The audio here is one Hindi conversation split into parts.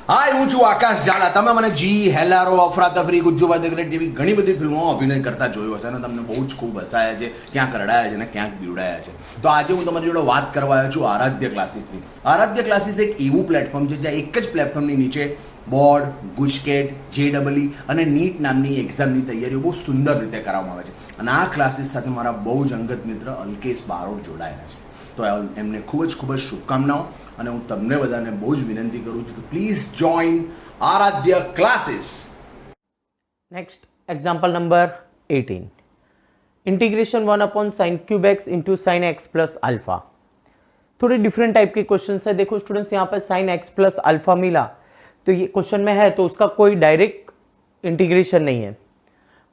હાય હું છું આકાશ ઝાલા. તમે મને જી, હેલારો, અફરાતફરી, ગુજ્જુભાઈ ધ ગ્રેટ જેવી ઘણી બધી ફિલ્મોમાં અભિનય કરતા જોયો હશે અને તમને બહુ જ ખૂબ હસાયા છે, ક્યાંક રડાયા છે અને ક્યાંક બીવડાયા છે. તો આજે હું તમારી જોડે વાત કરવા આવ્યો છું આરાધ્ય ક્લાસીસની. આરાધ્ય ક્લાસીસ એક એવું પ્લેટફોર્મ છે જ્યાં એક જ પ્લેટફોર્મની નીચે બોર્ડ, ગુજકેટ, જેડબલઈ અને નીટ નામની એક્ઝામની તૈયારીઓ બહુ સુંદર રીતે કરવામાં આવે છે. અને આ ક્લાસીસ સાથે મારા બહુ જ અંગત મિત્ર અલ્કેશ બારોટ જોડાયેલા છે. તો એમને ખૂબ જ શુભકામનાઓ અને હું તમને બધાને બહુ જ વિનંતી કરું છું કે please join Aaradhya classes. Next, example number 18. Integration 1 upon sin cube x into sin x plus alpha. थोड़े डिफरेंट टाइप के क्वेश्चन है. देखो स्टूडेंट्स, यहाँ पर sin x प्लस अल्फा मिला तो ये क्वेश्चन में है तो उसका कोई डायरेक्ट इंटीग्रेशन नहीं है.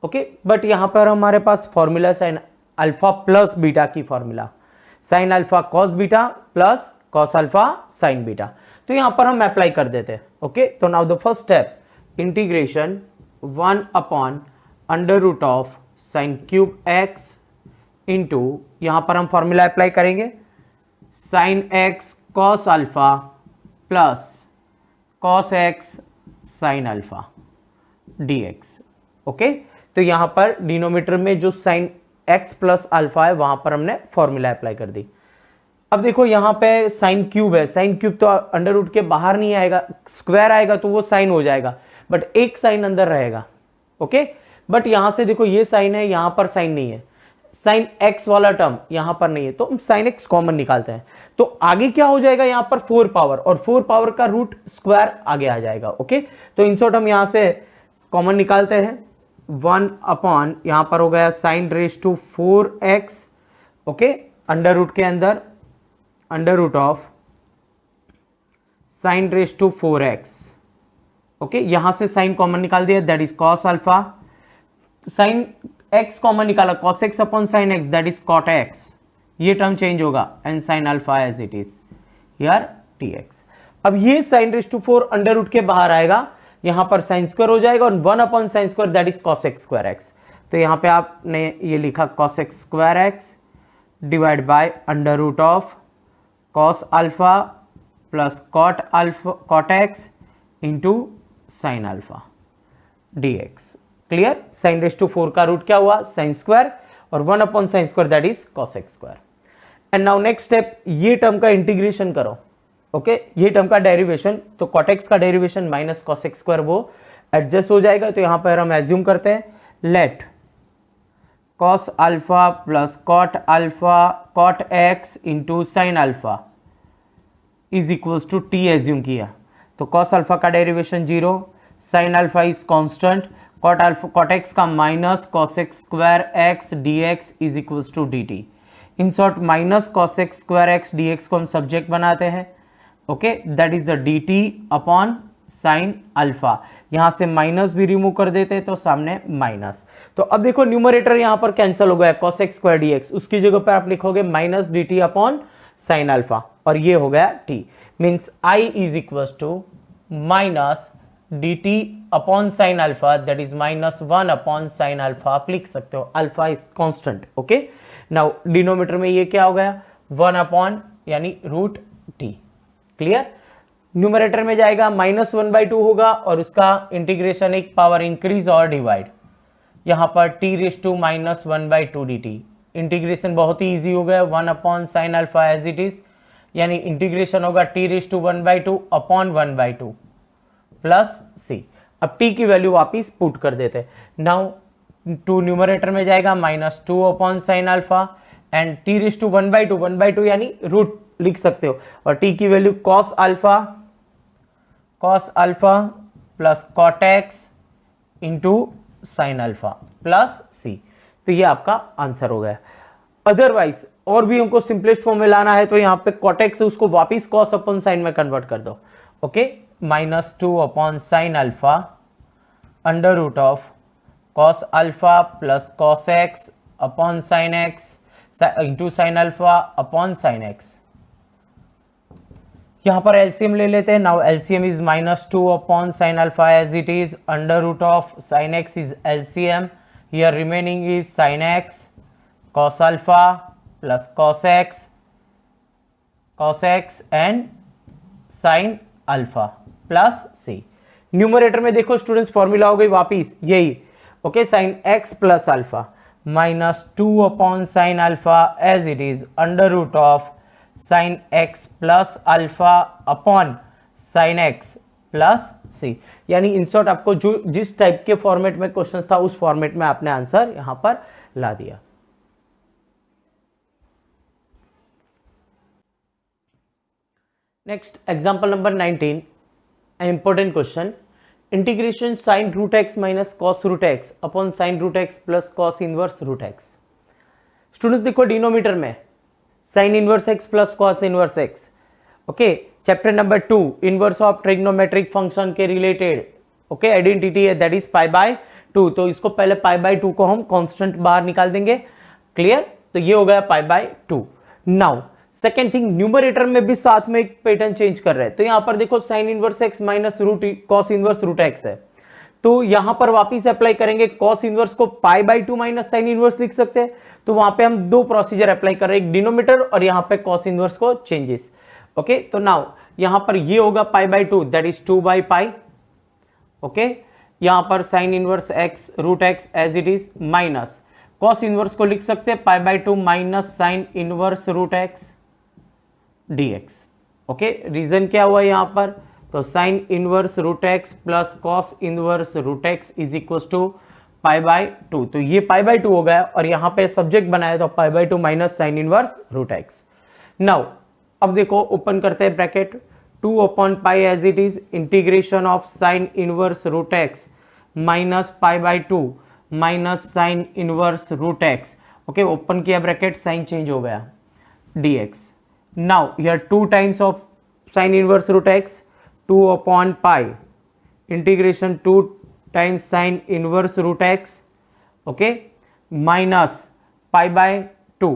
ओके, बट यहाँ पर हमारे पास formula sine alpha plus beta की formula, sine alpha cos beta plus cos alpha sine beta. तो यहाँ पर हम अप्लाई कर देते हैं. ओके, तो now the first step, integration 1 upon under root of sine cube x into, यहाँ पर हम फॉर्मूला अप्लाई करेंगे sine x cos alpha plus cos x sine alpha dx. Okay, तो यहाँ पर डिनोमिनेटर में जो साइन x प्लस अल्फा है वहां पर हमने फॉर्मूला अप्लाई कर दी. अब देखो यहाँ पे साइन क्यूब है, साइन क्यूब तो अंडर रूट के बाहर नहीं आएगा, स्क्वायर आएगा तो वो साइन हो जाएगा, बट एक साइन अंदर रहेगा. ओके, बट यहां से देखो ये साइन है, यहां पर साइन नहीं है, साइन x वाला टर्म यहां पर नहीं है, तो हम साइन x कॉमन निकालते हैं. तो आगे क्या हो जाएगा, यहां पर 4 पावर और 4 पावर का रूट स्क्वायर आगे आ जाएगा. ओके, तो इन शॉर्ट हम यहां से कॉमन निकालते हैं. 1 अपॉन यहां पर हो गया sine raise to 4x. Okay, under root के अंदर under root of sine raise to 4x. Okay, यहां से साइन कॉमन निकाल दिया, that is cos alpha. Sine x common निकाला, cos x upon sine x, that is cot x. ये टर्म चेंज होगा and sine alpha as it is here dx. अब ये sine raise to 4 under root के बाहर आएगा, यहां पर साइन स्क्वायर हो जाएगा और 1 upon sine square that is cos x square x. तो यहां पे आपने ये लिखा cos x square x divide by under root of cos alpha plus cot x into sine alpha dx. Clear, sine raise to 4 का रूट क्या हुआ, साइन स्क्वायर, और 1 upon sine square that is cos x square. And now next step, ये टर्म का इंटीग्रेशन करो. ओके, ये टर्म का डेरिवेशन, तो cot x का derivation minus cos x square वो एडजस्ट हो जाएगा. तो यहां पर हम एज्यूम करते हैं let cos alpha plus cot x into sine alpha is equals to t assume किया. तो cos अल्फा का derivation 0, sine alpha is constant, cot x का minus cos x square x dx is equals to dt. In short minus cos x square x dx को हम सब्जेक्ट बनाते हैं. Okay, that is the dt upon sine alpha. यहां से माइनस भी रिमूव कर देते हैं तो सामने माइनस. तो अब देखो न्यूमरेटर यहां पर कैंसिल हो गया, cos x स्क्वायर dx, उसकी जगह पर आप लिखोगे minus dt upon sine alpha और ये हो गया t. Means I is equal to minus dt upon sine alpha that is minus 1 upon sine alpha. आप लिख सकते हो, alpha is constant. Okay, now denominator में ये क्या हो गया, 1 अपॉन यानी रूट t. क्लियर, न्यूमरेटर में जाएगा -1/2 होगा और उसका इंटीग्रेशन एक पावर इंक्रीज और डिवाइड, यहां पर t raise to -1/2 dt. Integration बहुत ही इजी हो गया, 1 upon sine alpha as it is, यानी इंटीग्रेशन होगा t raise to 1/2 upon 1/2 plus c. अब t की वैल्यू वापिस पुट कर देते. नाउ टू न्यूमरेटर में जाएगा -2 upon sine alpha and t raise to 1/2 यानी रूट लिख सकते हो, और t की value cos alpha plus cot x into sine alpha plus c. तो ये आपका आंसर हो गया. अदरवाइज और भी हमको सिंपलेस्ट फॉर्म में लाना है तो यहाँ पे cot x है उसको वापिस cos अपॉन साइन में कन्वर्ट कर दो. Okay, -2 upon sine alpha under root of cos alpha plus cos x upon sine x into sine alpha upon sine x. यहां पर एलसीएम ले लेते हैं. Now LCM is -2 upon sine alpha as it is, under root of sine x is LCM, here remaining is sine x cos alpha plus cos x and sine alpha plus C. Numerator में देखो स्टूडेंट्स फॉर्मूला हो गई वापिस यही, okay, sine x plus alpha minus 2 upon sine alpha as it is under root of sine x plus alpha upon sine x plus c. यानी इन शॉर्ट आपको जो जिस टाइप के फॉर्मेट में क्वेश्चन था उस फॉर्मेट में आपने आंसर यहां पर ला दिया। Next example number 19, an important question, integration sin root x minus cos root x upon sin root x plus cos inverse root x। Students देखो डिनोमीटर में sin inverse x plus cos inverse x, okay, chapter number 2 inverse of trigonometric function के रिलेटेड, ओके, आइडेंटिटी है दैट इज पाई बाय 2। तो इसको पहले पाई बाय 2 को हम कांस्टेंट बाहर निकाल देंगे, क्लियर। तो ये हो गया पाई by 2। Now second thing, numerator में भी साथ में एक पैटर्न चेंज कर रहे हैं। तो यहां पर देखो sine inverse x minus root cos inverse root x है, तो यहां पर वापिस अप्लाई करेंगे। कॉस इनवर्स को पाई बाय 2 माइनस साइन इनवर्स लिख सकते हैं, तो वहां पे हम दो प्रोसीजर अप्लाई कर रहे हैं, एक डिनोमीटर और यहां पे कॉस इनवर्स को चेंजेस, ओके। तो नाउ यहां पर ये होगा pi by 2 that is 2 by pi, okay. यहां पर sine inverse x root x as it is minus cos inverse को लिख सकते हैं pi by 2 minus sine inverse root x dx, okay. Reason क्या हुआ यहां पर, तो sine inverse root x plus cos inverse root x is equal to pi by 2। तो ये पाई बाय 2 हो गया और यहां पे सब्जेक्ट बनाया तो pi by 2 minus sine inverse root x. Now अब देखो ओपन करते हैं bracket, 2 upon pi as it is integration of sine inverse root x minus pi by 2 minus sine inverse root x, okay. Open किया ब्रैकेट, साइन चेंज हो गया dx। Now here 2 times of sin inverse root x, 2 upon pi integration 2 times sin inverse root x, okay, minus pi by 2।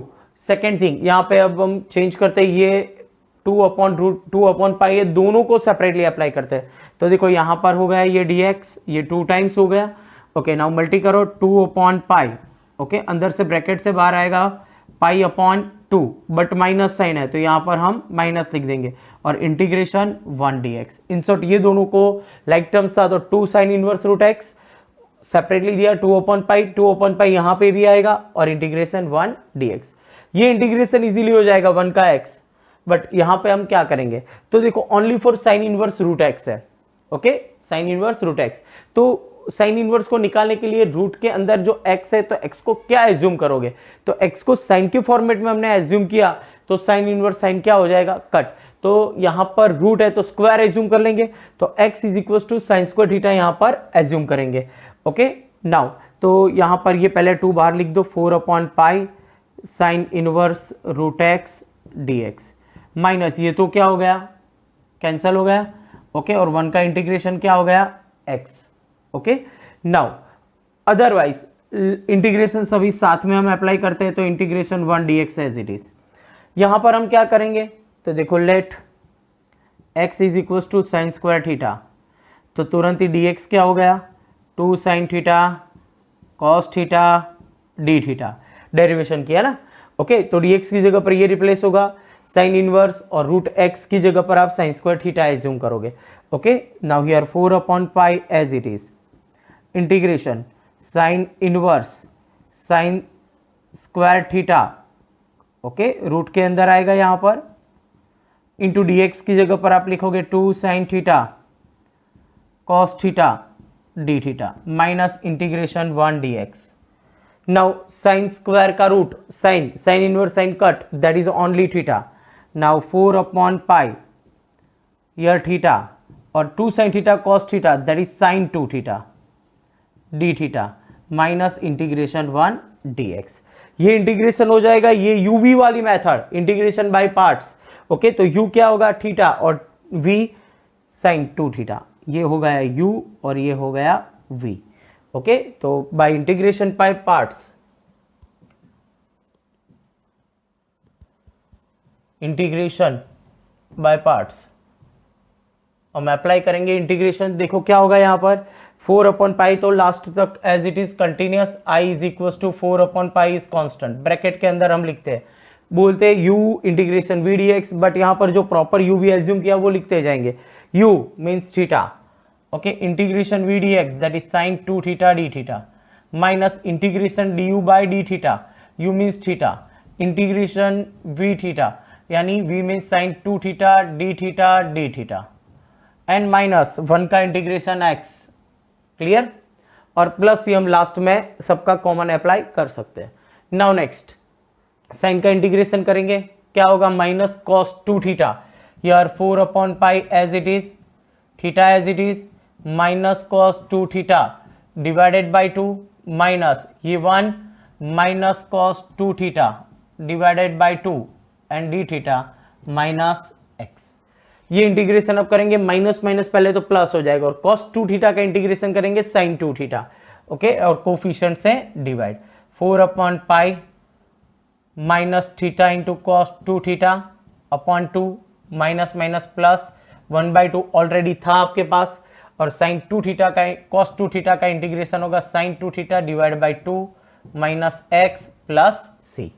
Second thing यहाँ पे अब हम चेंज करते हैं, ये 2 अपॉन रूट 2 अपॉन पाई, ये दोनों को सेपरेटली अप्लाई करते हैं। तो देखो यहाँ पर हो गया ये dx, ये 2 टाइम्स हो गया, ओके। नाउ मल्टी करो 2 अपॉन पाई, ओके, अंदर से ब्रैकेट से बाहर आएगा pi upon 2, but minus sign है तो यहां पर हम माइनस लिख देंगे और इंटीग्रेशन 1 dx। इन शॉर्ट ये दोनों को लाइक टर्म्स था तो 2 sine inverse root x separately दिया, 2 अपॉन पाई यहां पे भी आएगा और इंटीग्रेशन 1 dx। ये इंटीग्रेशन इजीली हो जाएगा 1 का x, बट यहां पे हम क्या करेंगे, तो देखो only for sine inverse root x है, okay, sine inverse root x. तो साइन इनवर्स को निकालने के लिए रूट के अंदर जो x है तो x को क्या एज्यूम करोगे, तो x को साइन के फॉर्मेट में हमने एज्यूम किया तो साइन इनवर्स साइन क्या हो जाएगा, कट। तो यहां पर रूट है तो स्क्वायर एज्यूम कर लेंगे, तो x is equal to sine square theta यहां पर एज्यूम करेंगे, ओके। नाउ तो यहां पर ये पहले 2 बाहर लिख दो, 4 upon pi sine inverse root x dx minus ये तो क्या हो गया, कैंसल हो गया, ओके, और 1 का इंटीग्रेशन क्या हो गया x, okay. Now otherwise integration सभी साथ में हम अप्लाई करते हैं, तो integration 1 dx as it is. यहां पर हम क्या करेंगे, तो देखो let x is equal to sine square theta, तो तुरंत ही dx क्या हो गया, 2 sine theta cos theta d theta, derivation किया ना, ओके। तो dx की जगह पर ये रिप्लेस होगा साइन इनवर्स और रूट x की जगह पर आप साइन स्क्वायर थीटा एज्यूम करोगे, okay. Now here 4 upon pi as it is integration sine inverse sine square theta, okay, root के अंदर आएगा यहां पर इंटू dx की जगह पर आप लिखोगे 2 sine theta cos theta d theta minus integration 1 dx। Now sine square का root sine, sine inverse sine cut that is only theta. Now 4 upon pi यर थीटा और 2 sine theta cos theta that is sine 2 theta d theta minus integration 1 dx। ये इंटीग्रेशन हो जाएगा, ये uv वाली method integration by parts, okay. तो u क्या होगा थीटा और v साइन 2 थीटा, ये हो गया u और ये हो गया v, ओके। तो bye integration by parts, integration by parts हम अप्लाई करेंगे इंटीग्रेशन, देखो क्या होगा यहाँ पर 4 अपॉन पाई तो लास्ट तक as it is continuous, i is equal to 4 upon pi is constant, bracket के अंदर हम लिखते हैं, बोलते हैं u integration v dx, but यहाँ पर जो प्रॉपर u v एज्यूम किया वो लिखते जाएंगे। u means theta, okay, integration v dx that is sin 2 theta d theta minus integration du by d theta, u means theta, integration v theta यानी v means sin 2 theta d theta d theta and minus 1 का इंटीग्रेशन x, क्लियर, और प्लस हम लास्ट में सबका कॉमन अप्लाई कर सकते हैं। नाउ नेक्स्ट साइन का इंटीग्रेशन करेंगे, क्या होगा, minus cos 2 theta, here 4 upon pi as it is, theta as it is, minus cos 2 theta divided by 2 minus ये 1 minus cos 2 theta divided by 2 and d theta minus x. ये इंटीग्रेशन अब करेंगे, माइनस माइनस पहले तो प्लस हो जाएगा, और cos 2 थीटा का इंटीग्रेशन करेंगे sin 2 थीटा, ओके, और कोफिशिएंट से divide, 4 upon pi minus theta into cos 2 theta upon 2 minus minus plus 1/2 already था आपके पास, और sin 2 थीटा का cos 2 थीटा का इंटीग्रेशन होगा sin 2 theta divide by 2 minus x plus c.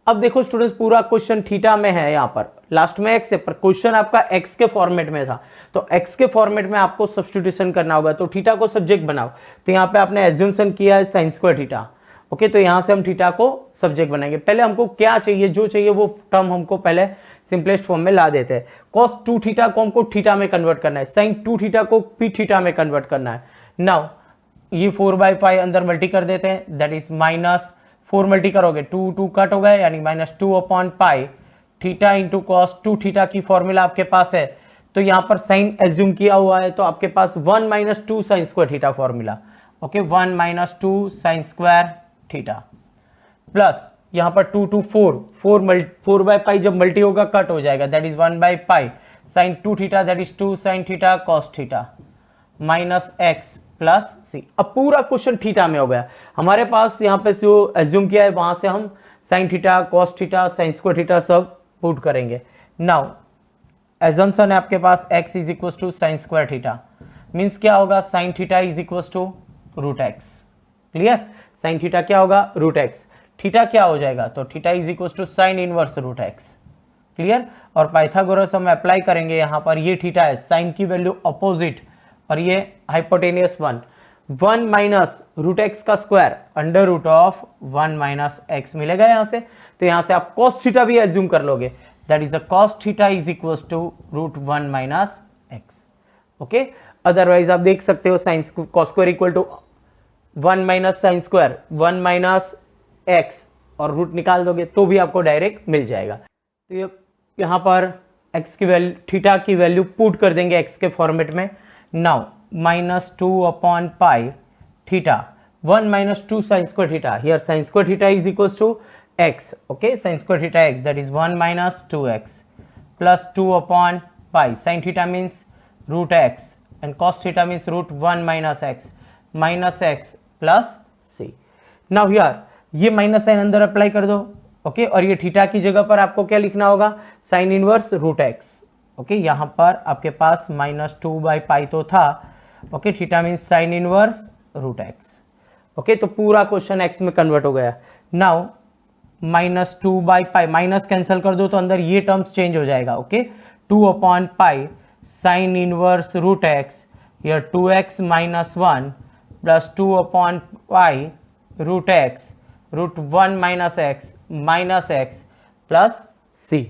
अब देखो स्टूडेंट्स, पूरा क्वेश्चन थीटा में है, यहाँ पर लास्ट में एक्स है, पर क्वेश्चन आपका एक्स के फॉर्मेट में था, तो एक्स के फॉर्मेट में आपको सब्स्टिट्यूशन करना होगा, तो थीटा को सब्जेक्ट बनाओ, तो यहाँ पे आपने एज्यूम्शन किया है sin स्क्वायर थीटा, ओके, तो यहाँ से हम थीटा को सब्जेक्ट बनाएंगे। पहले हमको क्या चाहिए, जो चाहिए वो टर्म हमको पहले सिंपलेस्ट फॉर्म में ला देते हैं। cos 2 थीटा को हमको थीटा में कन्वर्ट करना है, sin 2 थीटा को पी थीटा में कन्वर्ट करना है। नाउ ये 4/5 अंदर मल्टी कर देते हैं, दैट इज माइनस 4 मल्टी करोगे 2 2 कट हो गए, यानी minus 2 upon pi theta into cos 2 theta की फॉर्मूला आपके पास है, तो यहाँ पर साइन एज्यूम किया हुआ है, तो आपके पास 1 minus 2 sine square theta formula, okay, 1 minus 2 sine square theta plus यहाँ पर 2 2 4 बाई पाई जब मल्टी होगा कट हो जाएगा, that is 1 by pi sine 2 theta that is 2 sine theta cos theta minus x plus c. अब पूरा क्वेश्चन थीटा में हो गया हमारे पास, यहाँ पे जो एज्यूम किया है वहां से हम sine theta cos theta sine square theta सब पुट करेंगे। नाउ एजम्पशन है आपके पास x is equal to sine square theta, means क्या होगा, sine theta is equal to root x, clear, sine theta क्या होगा, रूट एक्स, थीटा क्या हो जाएगा, तो theta is equal to sine inverse root x, clear, और पाइथागोरस हम अप्लाई करेंगे यहाँ पर, ये थीटा है, साइन की वैल्यू अपोजिट, और ये हाइपोटेनियस 1 माइनस रूट एक्स का square under root of 1 minus x मिलेगा यहाँ से, तो यहाँ से आप cos थीटा भी एज्यूम कर लोगे, that is cos theta is equal to root 1 minus x, okay. Otherwise आप देख सकते हो sine cos square equal to 1 minus sine square 1 minus x, और रूट निकाल दोगे तो भी आपको डायरेक्ट मिल जाएगा। तो ये यहाँ पर x की वैल्यू, थीटा की वैल्यू पुट कर देंगे x के फॉर्मेट में। Now minus 2 upon pi theta 1 minus 2 sine square theta, here sine square theta is equal to x, okay, sine square theta x that is 1 minus 2x plus 2 upon pi sine theta means root x and cos theta means root 1 minus x plus c. Now here ये माइनस साइन अंदर अप्लाई कर दो, ओके, और ये थीटा की जगह पर आपको क्या लिखना होगा, sine inverse root x, okay, यहाँ पर आपके पास माइनस 2 बाई पाई तो था, okay, theta means sine inverse root x, okay, तो पूरा क्वेश्चन एक्स में कन्वर्ट हो गया। Now minus 2 by pi minus cancel कर दो तो अंदर ये टर्म्स चेंज हो जाएगा, okay, 2 upon pi sine inverse root x, here 2x minus 1 plus 2 upon pi root x root 1 minus x plus c.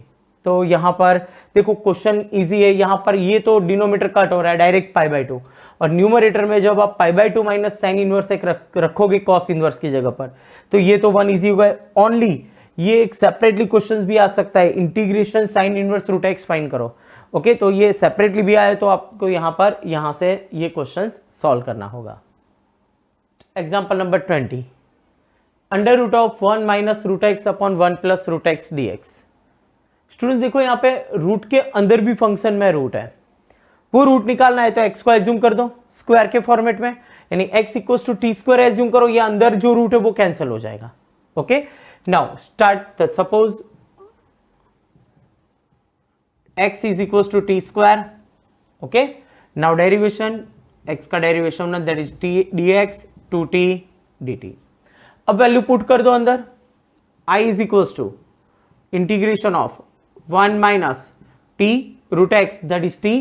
तो यहाँ पर देखो क्वेश्चन इजी है, यहाँ पर ये तो डिनोमीटर कट हो रहा है डायरेक्ट पाई बाई 2, और न्यूमरेटर में जब आप pi by 2 minus sine inverse एक रखोगे कॉस इनवर्स की जगह पर, तो ये तो 1 इजी होगा। ओनली ये एक सेपरेटली क्वेश्चन भी आ सकता है, integration sine inverse root x find करो, ओके, तो ये सेपरेटली भी आया, तो आपको यहाँ पर यहाँ से ये क्वेश्चन सॉल्व करना होगा। Example number 20, under root of 1 minus root x upon 1 plus root x d x. Student देखो यहाँ पे रूट के अंदर भी फंक्शन में रूट है, वो रूट निकालना है तो एक्स को एज्यूम कर दो स्क्वायर के फॉर्मेट में, यानी x equals to t square assume करो, ये अंदर जो रूट है वो कैंसिल हो जाएगा, okay. Now start, suppose x is equals to t square, okay. Now derivation, x का derivation that is t d x to t d t. अब वैल्यू पुट कर दो अंदर, i is equals to integration of 1 minus t root x that is t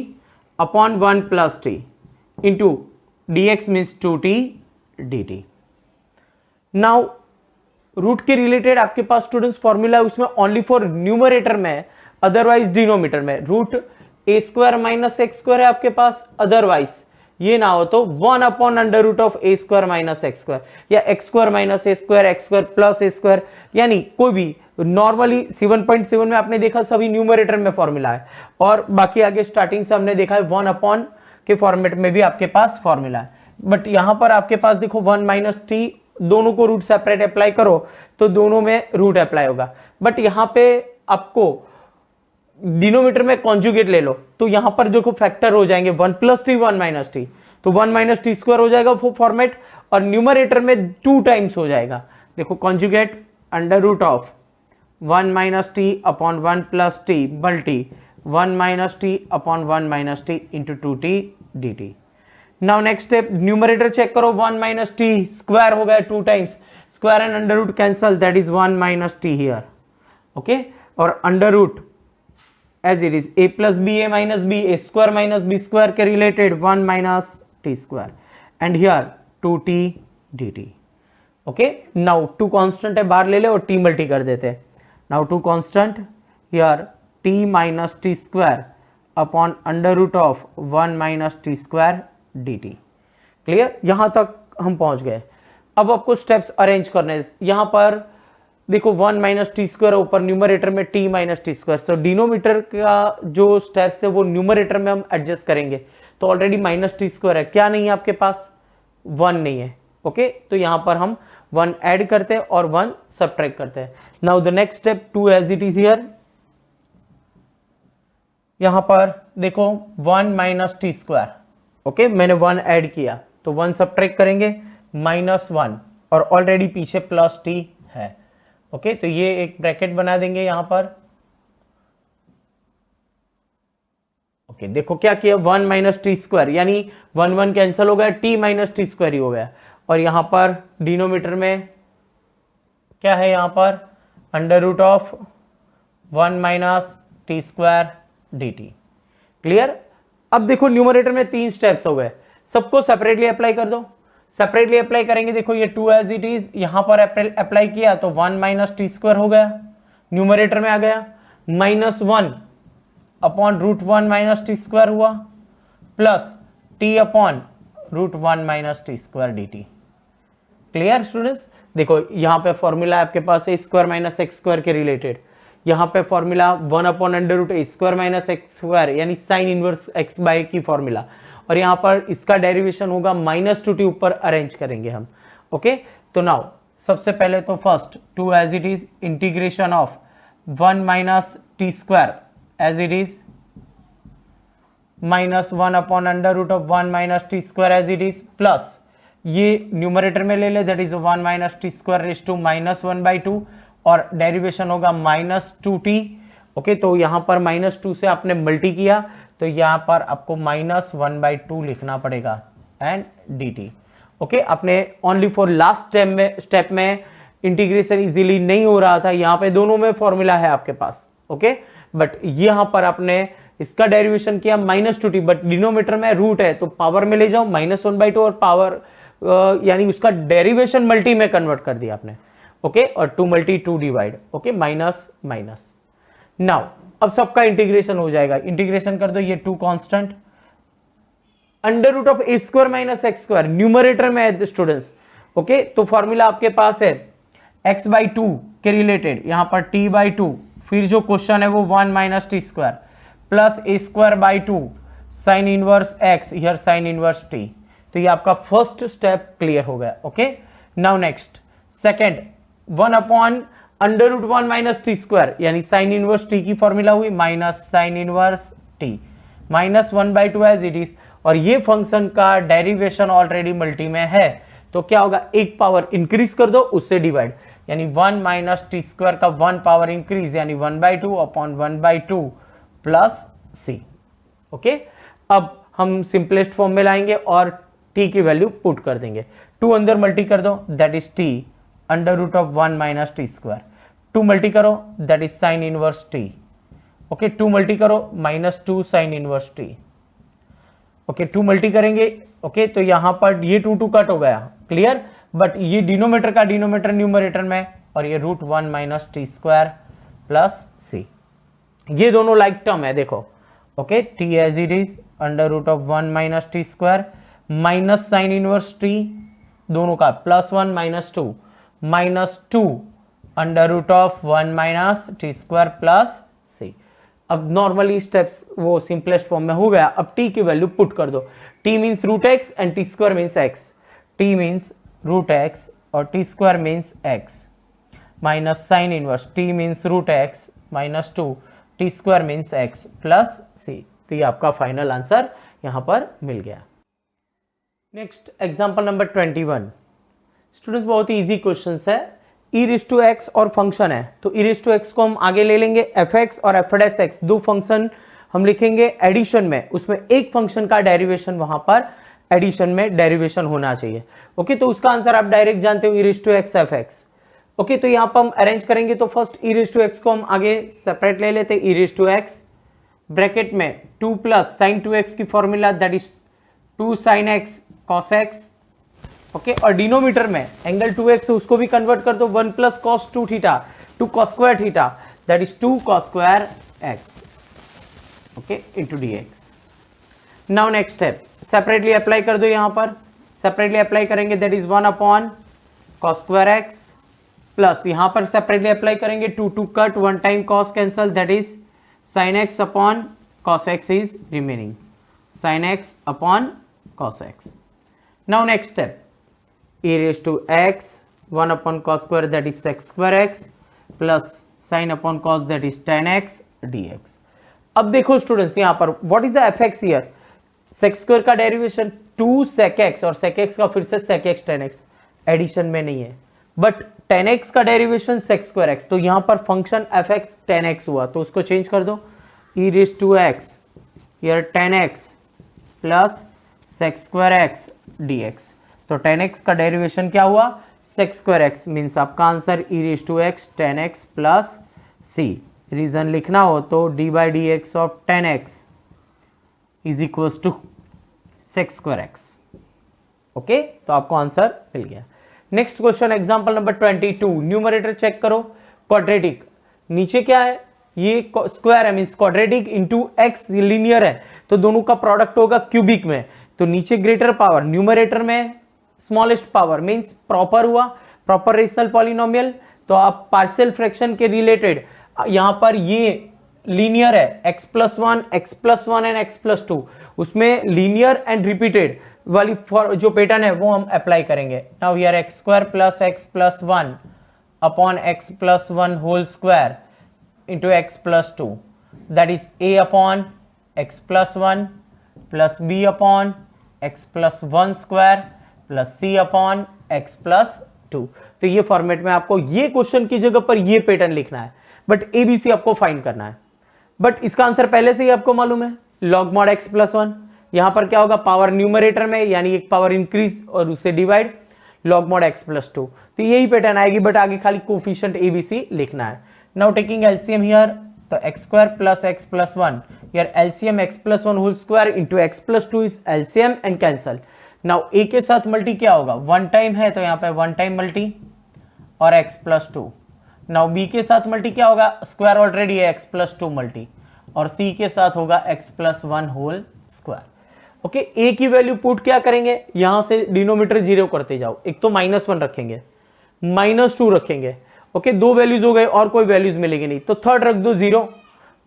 upon 1 plus t into dx means 2t dt। Now root के रिलेटेड आपके पास स्टूडेंट्स फॉर्मूला है, उसमें ओनली फॉर न्यूमरेटर में, अदरवाइज डिनोमिनेटर में root a square minus x square है आपके पास, अदरवाइज ये ना हो तो 1 upon under root of a square minus x square, या x square minus a square, x square plus a square, यानी कोई भी। नॉर्मली 7.7 में आपने देखा सभी न्यूमरेटर में फॉर्मूला है, और बाकी आगे स्टार्टिंग से हमने देखा है 1 अपॉन के फॉर्मेट में भी आपके पास फॉर्मूला है। बट यहां पर आपके पास देखो 1 माइनस टी, दोनों को रूट सेपरेट अप्लाई करो तो दोनों में रूट अप्लाई होगा। बट यहां पे आपको डिनोमिनेटर में कॉन्जुगेट ले लो तो यहां पर देखो फैक्टर हो जाएंगे 1 प्लस टी 1 माइनस टी, तो 1 माइनस टी स्क्वायर हो जाएगा वो फॉर्मेट, और न्यूमरेटर में 2 टाइम्स हो जाएगा। देखो conjugate under root of 1 minus t upon 1 plus t multi 1 minus t upon 1 minus t into 2t dt। Now next step, numerator check करो, 1 माइनस टी स्क्वायर हो गया 2 times, square and under root cancel, that is 1 minus t here, okay. और under root as it is a plus b a minus b, a square minus b square के related 1 minus t square, and here 2t dt, okay. Now 2 constant है, बाहर ले ले और t मल्टी कर देते हैं। Now 2 constant here t minus t square upon under root of 1 minus t square dt। Clear, यहां तक हम पहुंच गए। अब आपको स्टेप्स अरेंज करने हैं। यहां पर देखो 1 माइनस टी स्क्वायर ऊपर, न्यूमरेटर में t माइनस टी स्क्वायर, सो डिनोमिनेटर का जो स्टेप्स है वो न्यूमरेटर में हम एडजस्ट करेंगे। तो ऑलरेडी माइनस टी स्क्वायर है, क्या नहीं है आपके पास, 1 नहीं है, ओके। तो यहां पर हम 1 ऐड करते हैं और 1 सब्ट्रैक्ट करते हैं। Now the next step 2 as it is here, यहां पर देखो 1 माइनस टी स्क्वायर, ओके, मैंने 1 ऐड किया तो 1 सब्ट्रैक्ट करेंगे -1, और ऑलरेडी पीछे प्लस टी है, ओके। तो ये एक ब्रैकेट बना देंगे यहां पर, ओके। देखो क्या किया, 1 माइनस टी स्क्वायर, यानी 1 1 कैंसिल हो गया, टी माइनस टी स्क्वायर ही हो गया, और यहां पर डिनोमिनेटर में क्या है, यहां पर under root of 1 minus t square dt। Clear. अब देखो न्यूमरेटर में 3 स्टेप्स हो गए, सबको सेपरेटली अप्लाई कर दो। सेपरेटली अप्लाई करेंगे, देखो ये 2 एज इट इज, यहां पर अप्लाई किया तो 1 माइनस टी स्क्वायर हो गया, न्यूमरेटर में आ गया, -1 upon root 1 minus t square हुआ, plus t upon root 1 minus t square dt। Clear students, देखो यहां पे फॉर्मूला आपके पास है स्क्वायर माइनस एक्स स्क्वायर के रिलेटेड, यहां पे formula 1 upon under root a square minus x square, यानी साइन इनवर्स एक्स बाय की फॉर्मूला, और यहां पर इसका डेरिवेशन होगा -2t, ऊपर अरेंज करेंगे हम, ओके। तो नाउ सबसे पहले तो first 2 as it is, integration of 1 minus t square as it is, -1 upon under root of 1 minus t square as it is, plus ये न्यूमरेटर में ले ले, that is 1 minus t square raise to -1/2, और डेरिवेशन होगा -2t, ओके। तो यहां पर -2 से आपने मल्टी किया तो यहां पर आपको -1/2 लिखना पड़ेगा, एंड dt, ओके। आपने ओनली फॉर लास्ट स्टेप में इंटीग्रेशन इजीली नहीं हो रहा था, यहां पे दोनों में फॉर्मूला है आपके पास, ओके। बट यहां पर आपने इसका डेरिवेशन किया -2t, बट डिनोमिनेटर में रूट है तो पावर में ले जाओ -1/2, और पावर यानी उसका डेरिवेशन मल्टी में कन्वर्ट कर दिया आपने, ओके। और 2 multi 2 divide, okay, minus minus. Now अब सबका इंटीग्रेशन हो जाएगा, इंटीग्रेशन कर दो, ये 2 constant under root of a square minus x square numerator में है स्टूडेंट्स, ओके। तो फॉर्मूला आपके पास है x/2 के रिलेटेड, यहां पर t/2, फिर जो क्वेश्चन है वो 1 minus t square plus a square by 2 sine inverse x, here sine inverse t। तो ये आपका फर्स्ट स्टेप क्लियर हो गया, okay. Now next second, 1 upon under root 1 minus t square, यानी साइन इनवर्स टी की फॉर्मूला हुई minus sine inverse t, -1/2 as it is, और ये फंक्शन का डेरिवेशन ऑलरेडी मल्टी में है, तो क्या होगा, एक पावर इंक्रीज कर दो, उससे डिवाइड, यानी 1 माइनस टी स्क्वायर का 1 पावर इंक्रीज, यानी 1/2 अपॉन 1/2 प्लस सी, ओके। अब हम सिंपलेस्ट फॉर्म में लाएंगे और टी की वैल्यू पुट कर देंगे, 2 अंदर मल्टी कर दो, that is t under root of 1 minus t square, 2 multi करो, that is sine inverse t, okay. 2 multi करो, -2 sine inverse t, okay 2 multi करेंगे, ओके तो यहां पर ये 2 कट हो गया, क्लियर, बट ये डिनोमीटर का डिनोमीटर न्यूमरेटर में, और ये √1 minus t square plus c, ये दोनों लाइक टर्म है देखो, okay t as it is √1 minus t square minus sine inverse t, दोनों का +1 minus 2 √1 minus t square plus c. अब नॉर्मली स्टेप्स वो सिंपलेस्ट फॉर्म में हो गया। अब t की वैल्यू पुट कर दो, t means √x and T square means x, t means √x और T square means x minus sine inverse t means √x minus 2 T square means x plus c। तो ये आपका फाइनल आंसर यहां पर मिल गया। Next example number 21। स्टूडेंट्स बहुत ही इजी क्वेश्चन है, e⁻x और फंक्शन है, तो e⁻x को हम आगे ले लेंगे, fx और f'(x) दो फंक्शन हम लिखेंगे एडिशन में, उसमें एक फंक्शन का डेरिवेशन वहां पर एडिशन में डेरिवेशन होना चाहिए। ओके तो उसका आंसर आप डायरेक्ट जानते हो e⁻x fx। ओके तो यहां पर हम अरेंज करेंगे, तो फर्स्ट e⁻x को हम आगे सेपरेट ले लेते, e⁻x ब्रैकेट में 2 प्लस साइन 2x की formula that is 2 sin x cos x, okay और डिनोमीटर में एंगल 2x उसको भी कन्वर्ट कर दो, 1 plus cos 2 theta 2 cos square theta that is 2 cos square x, okay into dx। Now next step separately apply कर दो, यहां पर सेपरेटली अप्लाई करेंगे that is 1 upon cos square x plus यहां पर सेपरेटली अप्लाई करेंगे 2 cut 1 time cos cancel that is sin x upon cos x is remaining sin x upon cos x। Now next step e⁻x 1 upon cos square that is sec square x plus sin upon cos that is tan x dx। अब देखो स्टूडेंट्स यहां पर what is the fx here, sec square का डेरिवेशन 2 sec x और sec x का फिर से sec x tan x addition में नहीं है, बट tan x का डेरिवेशन sec square x, तो यहां पर फंक्शन fx tan x हुआ, तो उसको चेंज कर दो e⁻x here tan x plus sec square x dx। तो tan x का डेरिवेशन क्या हुआ sec स्क्वायर x, मीन्स आपका answer e⁻x tan x plus c। Reason लिखना हो तो d/dx of tan x is equals to sec square x। Okay तो आपको आंसर मिल गया। Next question example number 22। Numerator check करो, क्वाड्रेटिक, नीचे क्या है ये स्क्वायर है means quadratic into x linear है, तो दोनों का प्रोडक्ट होगा क्यूबिक में, तो नीचे ग्रेटर पावर न्यूमरेटर में स्मॉलेस्ट पावर मींस प्रॉपर हुआ, प्रॉपर रेशनल पॉलिनोमियल। तो आप पार्शियल फ्रैक्शन के रिलेटेड यहां पर ये लीनियर है x+1 एंड x+2, उसमें लीनियर एंड रिपीटेड वाली जो पैटर्न है वो हम अप्लाई करेंगे। Now here x² plus x+1 upon x+1 whole square into x+2 that is a upon x+1 plus b upon x+1 square plus c upon x+2। तो ये फॉर्मेट में आपको ये क्वेश्चन की जगह पर ये पैटर्न लिखना है, बट ABC आपको फाइंड करना है। बट इसका आंसर पहले से ही आपको मालूम है, log mod x+1। यहां पर क्या होगा, पावर न्यूमरेटर में यानी एक पावर इंक्रीज और उससे डिवाइड log mod x+2, तो यही पैटर्न आएगी, बट आगे खाली कोफिशिएंट ABC लिखना है। नाउ टेकिंग एलसीएम हियर, तो x² plus x+1 here LCM x+1 whole square into x+2 is LCM and cancel. Now a के साथ मल्टी क्या होगा, 1 टाइम है तो यहाँ पे 1 टाइम मल्टी और x+2। नाउ b के साथ मल्टी क्या होगा, स्क्वायर ऑलरेडी है x+2 मल्टी, और c के साथ होगा x+1 whole square. Okay a की वैल्यू पुट क्या करेंगे, यहां से डिनोमीटर 0 करते जाओ, एक तो -1 रखेंगे -2 रखेंगे, ओके दो वैल्यूज हो गए और कोई वैल्यूज मिलेगी नहीं, तो थर्ड रख दो 0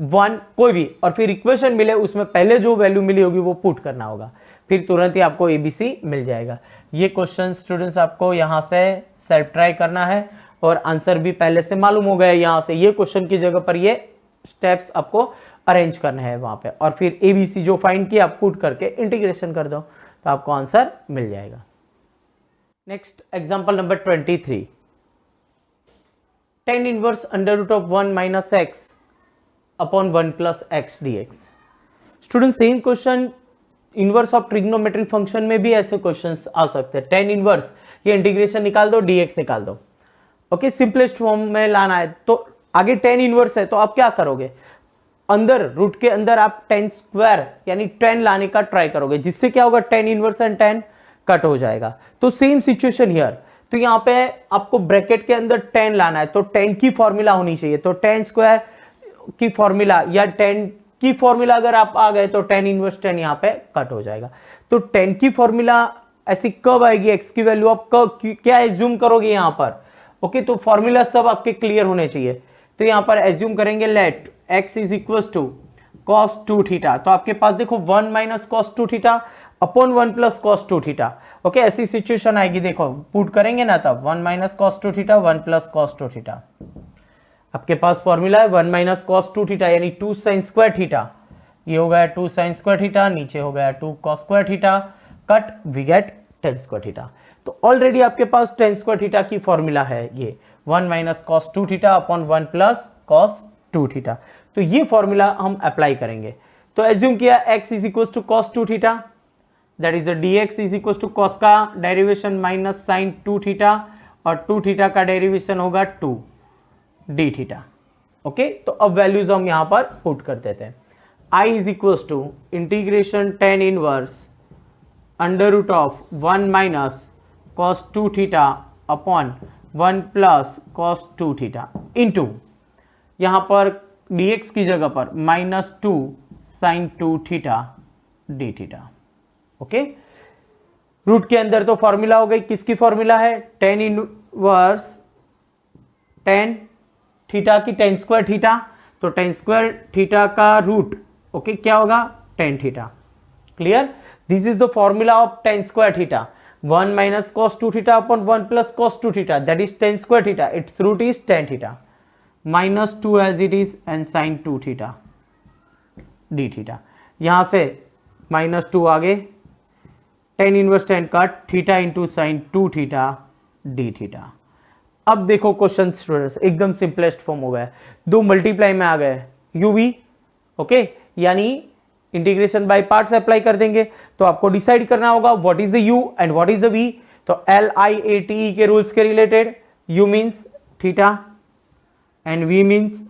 1 कोई भी, और फिर इक्वेशन मिले उसमें पहले जो वैल्यू मिली होगी वो पुट करना होगा, फिर तुरंत ही आपको ABC मिल जाएगा। ये क्वेश्चन स्टूडेंट्स आपको यहां से सेल्फ ट्राई करना है और आंसर भी पहले से मालूम हो गया है, यहां से ये क्वेश्चन की जगह पर ये स्टेप्स आपको अरेंज करना है वहां पे, और फिर ABC जो फाइंड किया आप पुट करके इंटीग्रेशन कर दो तो आपको आंसर मिल जाएगा। Next example number 23। tan inverse √1 minus x upon 1 plus x dx। Student same question inverse of trigonometric function में भी ऐसे क्वेश्चंस आ सकते हैं। tan इनवर्स ये इंटीग्रेशन निकाल दो, dx निकाल दो, ओके सिंपलेस्ट फॉर्म में लाना है, तो आगे tan इनवर्स है तो आप क्या करोगे, अंदर रूट के अंदर आप टेन स्क्वायर यानी 10 लाने का ट्राई करोगे, जिससे क्या होगा, टेन इनवर्स एंड 10 कट हो जाएगा। तो सेम सिचुएशन हियर, तो यहाँ पे आपको ब्रैकेट के अंदर 10 लाना है, तो 10 की फॉर्मूला होनी चाहिए, तो 10 स्क्वायर की फॉर्मूला या 10 की फॉर्मूला अगर आप आ गए तो 10 इनवर्स 10 यहाँ पे कट हो जाएगा। तो 10 की फॉर्मूला ऐसी कब आएगी, एक्स की वैल्यू आप कब क्या एज्यूम करोगे यहाँ पर, ओके। तो फॉर्मूला सब आपके क्लियर होने चाहिए। तो यहाँ पर एज्यूम करेंगे let x is equal to cos 2 theta, तो आपके पास देखो 1 minus cos 2 theta upon 1 plus cos 2 theta, okay. ऐसी सिचुएशन आएगी, देखो पुट करेंगे ना, तब 1 minus cos 2 theta 1 plus cos 2 theta, आपके पास फॉर्मूला है 1 माइनस cos 2 थीटा यानी 2 sin स्क्वायर थीटा, ये हो गया 2 sin स्क्वायर थीटा, नीचे हो गया 2 cos square theta, cut we get 10 square theta. तो ऑलरेडी आपके पास 10 स्क्वायर थीटा की फॉर्मूला है, ये 1 minus cos 2 theta upon 1 plus cos 2 theta, तो ये फॉर्मूला हम अप्लाई करेंगे। तो एज्यूम किया x is equal to cos 2 theta, that is dx is equal to cos का डेरिवेशन माइनस sin 2 थीटा और 2 थीटा का डेरिवेशन होगा 2 d थीटा, ओके। तो अब वैल्यूज हम यहां पर पुट कर देते हैं। I is equal to integration tan inverse under root of 1 minus cos 2 theta upon 1 plus cos 2 theta into यहां पर dx की जगह पर minus 2 sin 2 theta d theta, okay. Root के अंदर तो फॉर्मूला हो गई, किसकी फॉर्मूला है, tan इनवर्स tan थीटा की tan स्क्वायर थीटा, तो tan स्क्वायर थीटा का रूट, ओके, क्या होगा tan theta, clear. This is the formula of tan square theta, 1 minus cos 2 theta upon 1 plus cos 2 theta, that is tan square theta, it's root is tan theta minus 2 as it is and sin 2 theta d theta, यहां से माइनस 2 आगे, tan inverse tan cut, theta into sin 2 theta d theta. अब देखो क्वेश्चन स्टूडेंट्स एकदम सिंपलेस्ट फॉर्म हो गया, दो मल्टीप्लाई में आ गए uv, ओके, यानी इंटीग्रेशन बाय पार्ट्स अप्लाई कर देंगे। तो आपको डिसाइड करना होगा what is the u and what is the v। तो LIATE के रूल्स के related u means theta and v means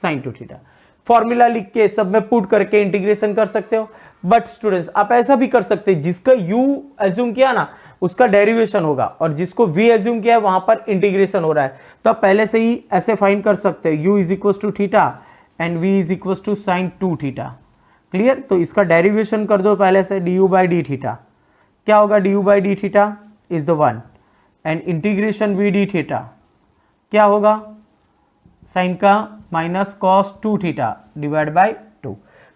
sin 2 theta. Formula लिख के सब में पुट करके इंटीग्रेशन कर सकते हो, बट स्टूडेंट्स आप ऐसा भी कर सकते हैं, जिसका u एज्यूम किया ना उसका डेरिवेशन होगा और जिसको v एज्यूम किया है वहां पर इंटीग्रेशन हो रहा है, तो आप पहले से ही ऐसे फाइंड कर सकते हैं, u is equal to theta and v is equal to sin 2 theta, clear. तो इसका डेरिवेशन कर दो पहले से, du बाई डी थीटा, क्या होगा du by d theta is the 1 and integration v d theta क्या होगा, साइन का minus cos 2 theta divide by 2।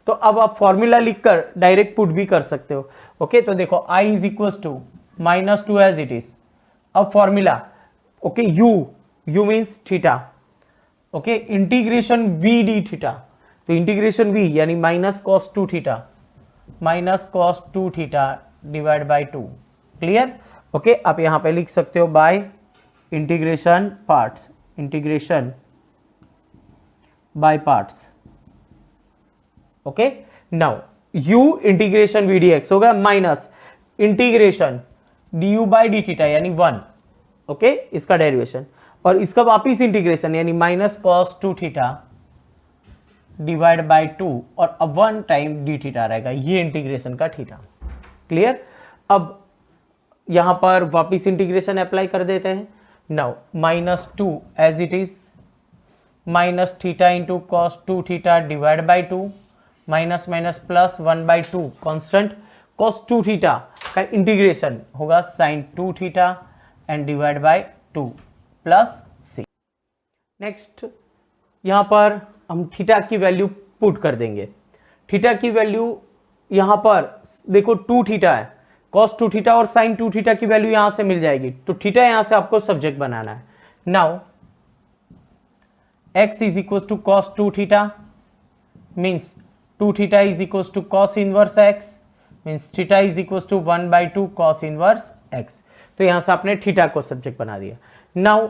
तो अब आप फॉर्मूला लिखकर डायरेक्ट पुट भी कर सकते हो, ओके। तो देखो I is equal to minus 2 as it is, अब formula, okay, u means theta, okay, integration v d theta, तो इंटीग्रेशन v यानी minus cos 2 theta divide by 2, clear, okay. आप यहां पे लिख सकते हो by integration parts, integration by parts, okay. Now u integration v dx होगा minus integration du by d theta यानी 1, ओके, इसका डेरिवेशन, और इसका वापिस इंटीग्रेशन यानी minus cos 2 theta divide by 2 और अब 1 टाइम डी थीटा रहेगा, ये इंटीग्रेशन का थीटा, क्लियर। अब यहां पर वापिस इंटीग्रेशन अप्लाई कर देते हैं। Now minus 2 as it is minus theta into cos 2 theta divide by 2 minus minus plus 1 by 2 constant, cos 2 theta का इंटीग्रेशन होगा sin 2 theta and divide by 2 plus c। Next यहां पर हम थीटा की वैल्यू पुट कर देंगे, थीटा की वैल्यू यहां पर देखो 2 थीटा है, cos 2 थीटा और sin 2 थीटा की वैल्यू यहां से मिल जाएगी, तो थीटा यहां से आपको सब्जेक्ट बनाना है। Now x is equal to cos 2 theta means 2 theta is equal to cos inverse x means theta is equal to 1 by 2 cos inverse x। तो यहां से आपने थीटा को सब्जेक्ट बना दिया। नाउ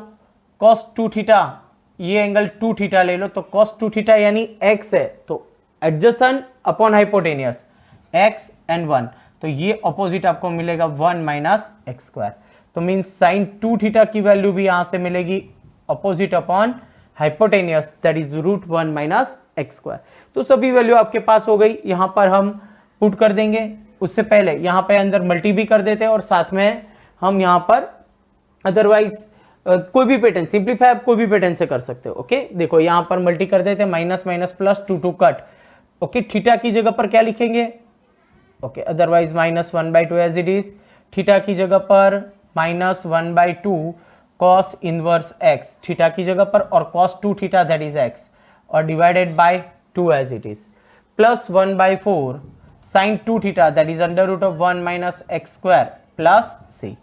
cos 2 थीटा, ये एंगल 2 थीटा ले लो, तो cos 2 थीटा यानी x है, तो adjacent upon hypotenuse x and 1, तो ये ऑपोजिट आपको मिलेगा 1 माइनस एक्स स्क्वायर, तो मीन्स sin 2 थीटा की वैल्यू भी यहां से मिलेगी opposite upon hypotenuse, that is root 1 minus x square. तो सभी वैल्यू आपके पास हो गई, यहां पर हम पुट कर देंगे। उससे पहले यहां पे अंदर मल्टी भी कर देते हैं और साथ में हम यहां पर अदरवाइज कोई भी पैटर्न सिंप्लीफाई आप कोई भी पैटर्न से कर सकते हो। ओके देखो यहां पर मल्टी कर देते हैं, minus minus plus, two two cut. Okay theta की जगह पर क्या लिखेंगे, okay otherwise minus 1/2 as it is, theta की जगह पर minus 1/2 cos inverse x theta की जगह पर, और cos 2 theta that is x, और divided by 2 as it is, plus 1/4 sine 2 theta that is under root of 1 minus x square plus c.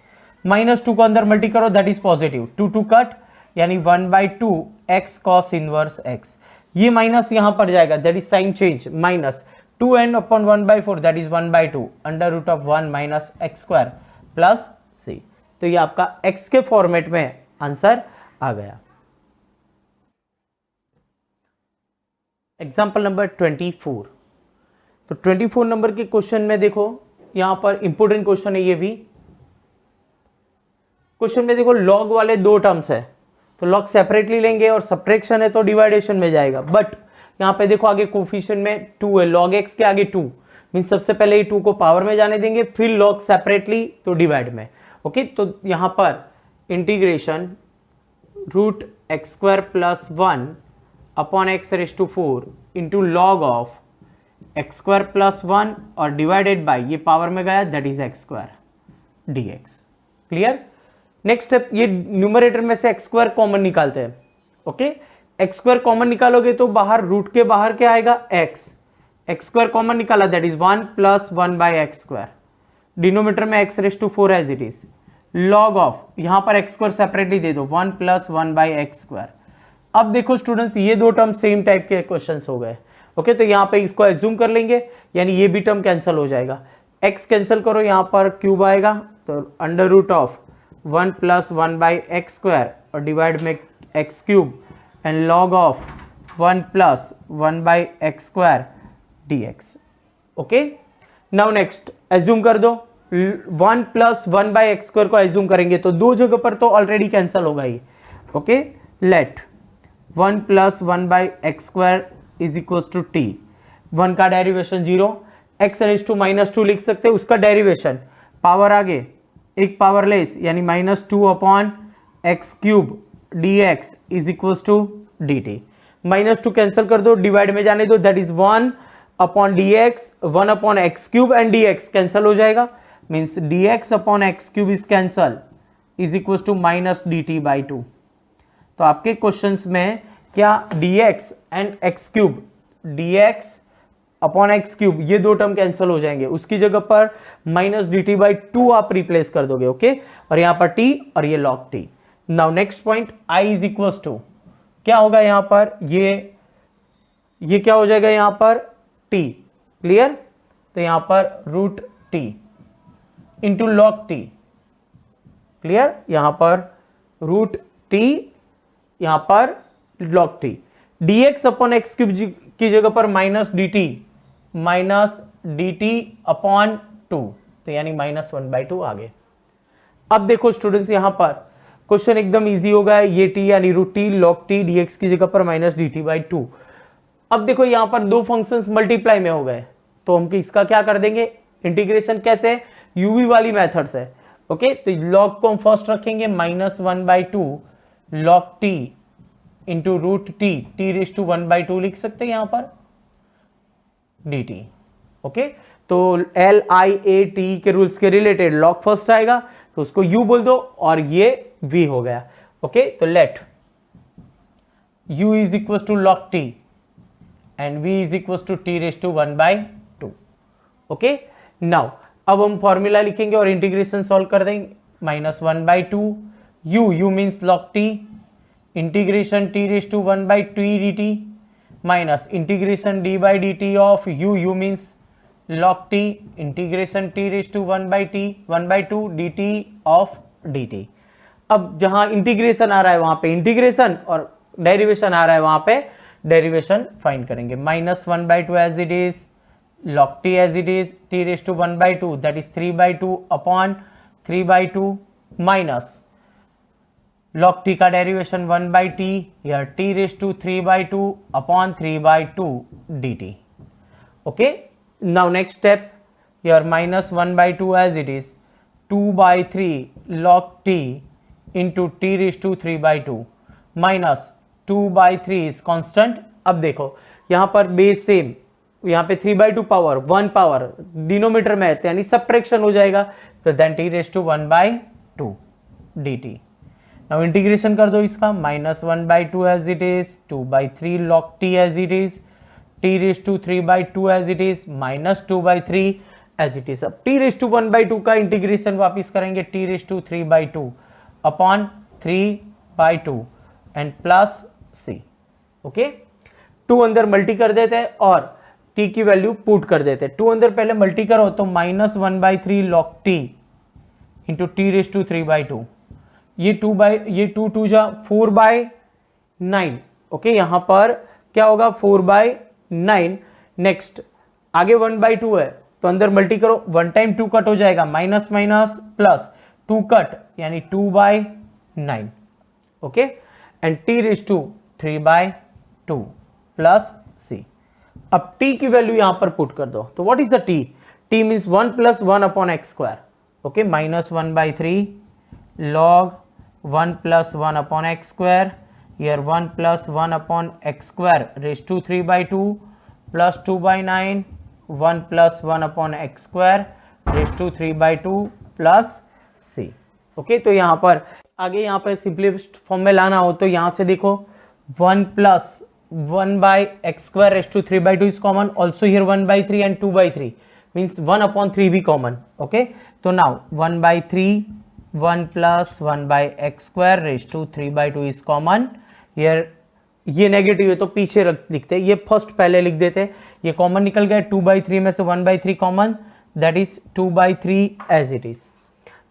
Minus 2 को अंदर मल्टी करो दैट इज पॉजिटिव, 2 2 कट यानी 1/2 एक्स कॉस इनवर्स एक्स। ये माइनस यहां पर जाएगा that is sine change, minus 2n upon 1/4 that is 1/2 under root of 1 minus x square plus c. तो ये आपका x के फॉर्मेट में आंसर आ गया। Example number 24। तो 24 नंबर के क्वेश्चन में देखो यहां पर इंपोर्टेंट क्वेश्चन है ये भी। क्वेश्चन में देखो लॉग वाले दो टर्म्स है, तो लॉग सेपरेटली लेंगे और सब्ट्रैक्शन है तो डिवाइडेशन में जाएगा। बट यहां पे देखो आगे कोफिशिएंट में 2 है, लॉग x के आगे 2 मीन सबसे पहले ही 2 को पावर में जाने देंगे, फिर लॉग सेपरेटली तो डिवाइड में। ओके तो यहां पर integration root x square plus 1 upon x raise to 4 into log of x square plus 1 और डिवाइडेड बाय ये पावर में गया that is x square dx. Clear. Next step, ये न्यूमरेटर में से एक्स स्क्वायर कॉमन निकालते हैं। ओके एक्स स्क्वायर कॉमन निकालोगे तो बाहर रूट के बाहर क्या आएगा एक्स, एक्स स्क्वायर कॉमन निकाला that is 1 plus 1 by x square, denominator में x raise to 4 as it is, log of यहां पर एक्स स्क्वायर सेपरेटली दे दो 1 प्लस 1 बाय एक्स स्क्वायर। अब देखो स्टूडेंट्स ये दो टर्म सेम टाइप के क्वेश्चंस हो गए। ओके तो यहां पे इसको एज्यूम कर लेंगे यानी ये भी टर्म कैंसिल हो जाएगा, एक्स कैंसिल करो यहां पर क्यूब आएगा तो under root of 1 plus 1 by x square और डिवाइड में x cube and log of 1 plus 1 by x square dx। Okay now next assume कर दो 1 प्लस 1 बाय एक्स स्क्वायर को एज्यूम करेंगे तो दो जगह पर तो ऑलरेडी कैंसिल होगा ही। Okay let 1 plus 1 by x square is equal to t, 1 का डेरिवेशन 0, एक्स रेज टू -2 लिख सकते हैं उसका डेरिवेशन, पावर आगे एक पावर लेस यानी -2 upon x cube dx is equal to dt। -2 cancel कर दो, डिवाइड में जाने दो that is 1 upon dx, 1 upon x cube and dx cancel हो जाएगा means dx upon x cube is cancel is equal to minus dt by 2। तो आपके क्वेश्चंस में क्या dx and x cube, dx upon x cube ये दो टर्म कैंसिल हो जाएंगे, उसकी जगह पर माइनस dt बाई 2 आप रिप्लेस कर दोगे। ओके और यहां पर t और ये log t। Now next point i is equal to क्या होगा यहां पर, ये क्या हो जाएगा यहां पर t। क्लियर। तो यहां पर root t into log t. Clear. यहां पर रूट t यहां पर log t, dx upon x cube की जगह पर माइनस dt अपॉन 2 तो यानी -1/2 आ गए। अब देखो स्टूडेंट्स यहां पर क्वेश्चन एकदम इजी हो गया, ये t यानी root t log t dx की जगह पर माइनस dt बाई 2। अब देखो यहां पर दो फंक्शंस मल्टीप्लाई में हो गए तो हम इसका क्या कर देंगे इंटीग्रेशन, कैसे यूवी वाली मेथड से। ओके तो लॉग को हम फर्स्ट रखेंगे -1/2 log t into root t, t raise to 1/2 लिख सकते हैं यहां पर dt। ओके तो LIAT के रूल्स के रिलेटेड लॉग फर्स्ट आएगा तो उसको u बोल दो और ये v हो गया। ओके तो let u is equal to log t and v is equal to t raise to 1/2। Okay now अब हम फॉर्मूला लिखेंगे और इंटीग्रेशन सॉल्व कर देंगे, -1/2 u means log t integration t raise to 1/2 dt minus integration d by dt of u means log t integration t raise to 1/2 dt of dt। अब जहां इंटीग्रेशन आ रहा है वहां पे इंटीग्रेशन और डेरिवेशन आ रहा है वहां पे डेरिवेशन फाइंड करेंगे, -1/2 as it is, log t as it is, t raise to 1/2 that is 3/2 upon 3/2 minus log t का derivation 1/t, here t raised to 3/2 upon 3/2 dt. Okay, now next step, here minus 1/2 as it is 2/3 log t into t raised to 3/2 minus 2/3 is constant. अब देखो यहाँ पर बेस सेम, यहाँ पे 3/2 पावर 1 पावर डिनोमीटर में है यानी सब्ट्रैक्शन हो जाएगा, तो then t raised to 1/2 dt. Now integration कर दो इसका, minus 1/2 as it is 2/3 log t as it is t raised to 3/2 as it is minus 2/3 as it is. अब t raised to 1/2 का इंटीग्रेशन वापिस करेंगे, t raised to 3/2 upon 3/2 and plus c. Okay, 2 अंदर मल्टी कर देते हैं और t की वैल्यू पुट कर देते हैं. 2 अंदर पहले मल्टी करो तो minus 1/3 log t into t raised to 3/2, ये 2 जा 4/9. ओके, यहां पर क्या होगा 4/9. नेक्स्ट आगे 1/2 है तो अंदर मल्टी करो, 1 टाइम 2 कट हो जाएगा, माइनस माइनस प्लस 2 कट यानी 2/9. Okay, and t raised to 3/2 plus c. अब t की वैल्यू यहां पर पुट कर दो, तो what is the t? t means 1 plus 1 upon x square. Okay, minus 1/3 log 1 plus 1 upon x square, here 1 plus 1 upon x square raised to 3/2 plus 2/9, 1 plus 1 upon x square raised to 3/2 plus c. Okay, तो यहाँ पर आगे यहाँ पर सिंपलेस्ट फॉर्म में लाना हो तो यहाँ से देखो 1 plus 1/x square raised to 3/2 is common, also here 1/3 and 2/3 means 1 upon 3 भी common. ओके, तो now 1/3 1 plus 1/x square raised to 3/2 is common. here ये नेगेटिव है तो पीछे लिखते हैं, ये फर्स्ट पहले लिख देते हैं, ये कॉमन निकल गया, 2/3 में से 1/3 common, that is 2/3 as it is,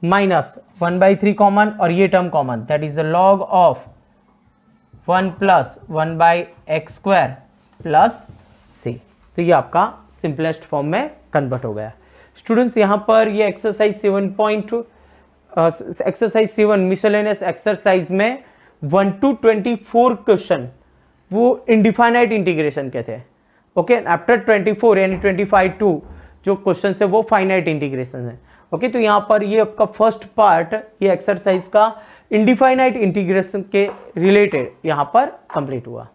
minus 1/3 common और ये term common, that is the log of 1 plus 1/x square plus c. तो ये आपका सिंपलेस्ट फॉर्म में कन्वर्ट हो गया. स्टूडेंट्स यहाँ पर ये एक्सरसाइज 7.2 एक्सरसाइज 7 मिसलेनियस एक्सरसाइज में 1 to 24 क्वेश्चन वो इनडिफाइनाइट इंटीग्रेशन के थे. ओके, आफ्टर 24 यानी 25 जो क्वेश्चन है वो फाइनाइट इंटीग्रेशन है. ओके, तो यहाँ पर ये आपका फर्स्ट पार्ट ये एक्सरसाइज का इनडिफाइनाइट इंटीग्रेशन के रिलेटेड यहाँ पर कंप्लीट हुआ.